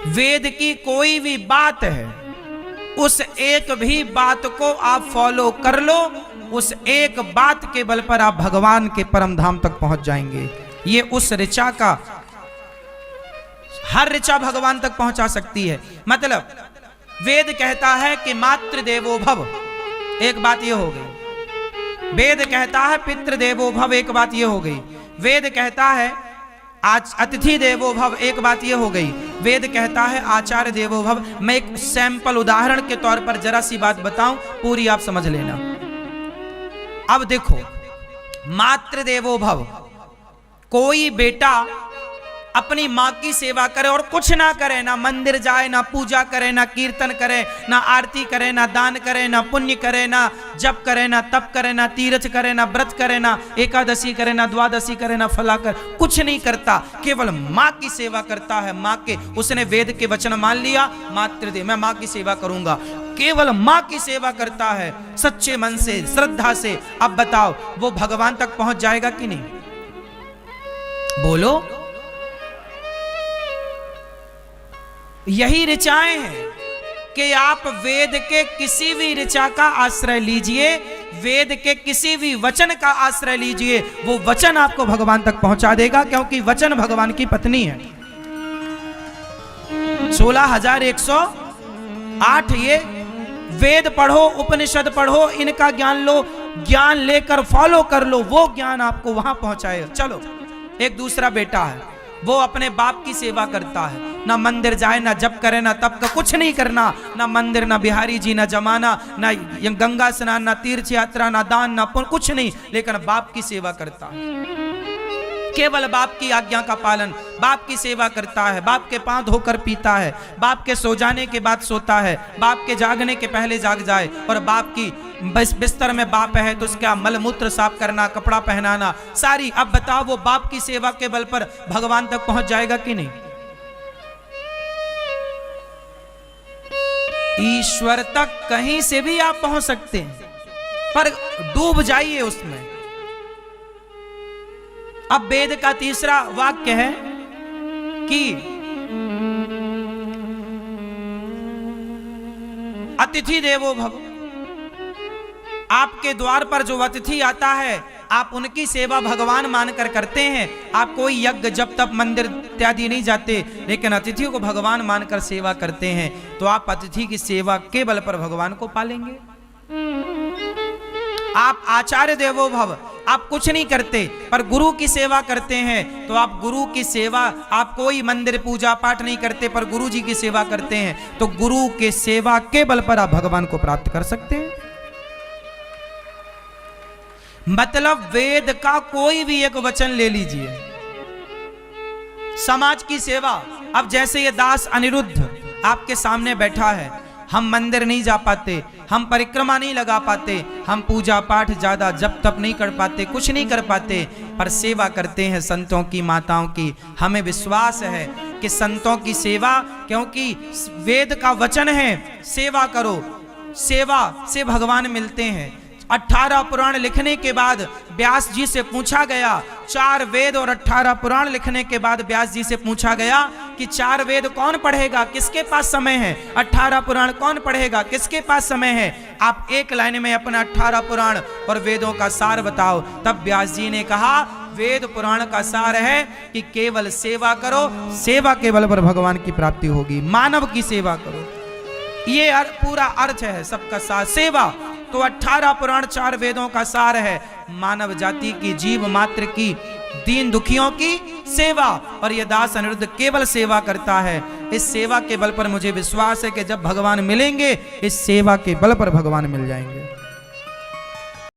वेद की कोई भी बात है, उस एक भी बात को आप फॉलो कर लो, उस एक बात के बल पर आप भगवान के परम धाम तक पहुंच जाएंगे। ये उस ऋचा का, हर ऋचा भगवान तक पहुंचा सकती है। मतलब वेद कहता है कि मातृदेवो भव, एक बात ये हो गई। वेद कहता है पितृदेवो भव, एक बात ये हो गई। वेद कहता है आज अतिथि देवो भव, एक बात ये हो गई। वेद कहता है आचार्य देवो भव। मैं एक सैंपल उदाहरण के तौर पर जरा सी बात बताऊं, पूरी आप समझ लेना। अब देखो, मातृदेवो भव, कोई बेटा अपनी माँ की सेवा करे और कुछ ना करे, ना मंदिर जाए, ना पूजा करे, ना कीर्तन करे, ना आरती करे, ना दान करे, ना पुण्य करे, ना जप करे, ना तप करे, ना तीर्थ करे, ना व्रत करे, ना एकादशी करे, ना द्वादशी करे, ना फला कर, कुछ नहीं करता, केवल माँ की सेवा करता है। माँ के, उसने वेद के वचन मान लिया, मातृदेव, मैं माँ की सेवा करूंगा, केवल माँ की सेवा करता है सच्चे मन से, श्रद्धा से। अब बताओ वो भगवान तक पहुंच जाएगा कि नहीं? बोलो। यही ऋचाएं हैं कि आप वेद के किसी भी ऋचा का आश्रय लीजिए, वेद के किसी भी वचन का आश्रय लीजिए, वो वचन आपको भगवान तक पहुंचा देगा, क्योंकि वचन भगवान की पत्नी है। 16,108 ये वेद पढ़ो, उपनिषद पढ़ो, इनका ज्ञान लो, ज्ञान लेकर फॉलो कर लो, वो ज्ञान आपको वहां पहुंचाएगा। चलो, एक दूसरा बेटा है, वो अपने बाप की सेवा करता है, ना मंदिर जाए, ना जप करे, ना तप का, कुछ नहीं करना, ना मंदिर, ना बिहारी जी, ना जमाना, ना गंगा स्नान, ना तीर्थ यात्रा, ना दान, ना पुण्य, कुछ नहीं, लेकिन बाप की सेवा करता है, केवल बाप की आज्ञा का पालन, बाप की सेवा करता है, बाप के पांव धोकर पीता है, बाप के सो जाने के बाद सोता है, बाप के जागने के पहले जाग जाए, और बाप की बिस्तर में बाप है तो उसका मलमूत्र साफ करना, कपड़ा पहनाना, सारी। अब बताओ वो बाप की सेवा के बल पर भगवान तक पहुंच जाएगा कि नहीं? ईश्वर तक कहीं से भी आप पहुंच सकते हैं, पर डूब जाइए उसमें। अब वेद का तीसरा वाक्य है कि अतिथि देवो भव, आपके द्वार पर जो अतिथि आता है, आप उनकी सेवा भगवान मानकर करते हैं। आप कोई यज्ञ जब तब मंदिर इत्यादि नहीं जाते, लेकिन अतिथियों को भगवान मानकर सेवा करते हैं, तो आप अतिथि की सेवा के बल पर भगवान को पालेंगे। आप आचार्य देवो भव, आप कुछ नहीं करते पर गुरु की सेवा करते हैं, तो आप गुरु की सेवा, आप कोई मंदिर पूजा पाठ नहीं करते पर गुरु जी की सेवा करते हैं, तो गुरु के सेवा के बल पर आप भगवान को प्राप्त कर सकते हैं। मतलब वेद का कोई भी एक वचन ले लीजिए, समाज की सेवा। अब जैसे ये दास अनिरुद्ध आपके सामने बैठा है, हम मंदिर नहीं जा पाते, हम परिक्रमा नहीं लगा पाते, हम पूजा पाठ ज्यादा जप तप नहीं कर पाते, कुछ नहीं कर पाते, पर सेवा करते हैं संतों की, माताओं की। हमें विश्वास है कि संतों की सेवा, क्योंकि वेद का वचन है सेवा करो, सेवा से भगवान मिलते हैं। 18 पुराण लिखने के बाद व्यास जी से पूछा गया, 4 वेद और 18 पुराण लिखने के बाद व्यास जी से पूछा गया कि 4 वेद कौन पढ़ेगा, किसके पास समय है? 18 पुराण कौन पढ़ेगा, किसके पास समय है? आप एक लाइन में अपना 18 पुराण और वेदों का सार बताओ। तब व्यास जी ने कहा, वेद पुराण का सार है कि केवल सेवा करो, सेवा के बल पर भगवान की प्राप्ति होगी। मानव की सेवा करो, ये पूरा अर्थ है सबका सार, सेवा। तो 18 पुराण 4 वेदों का सार है मानव जाति की, जीव मात्र की, दीन दुखियों की सेवा। और ये दास अनिरुद्ध केवल सेवा करता है। इस सेवा के बल पर मुझे विश्वास है कि जब भगवान मिलेंगे, इस सेवा के बल पर भगवान मिल जाएंगे।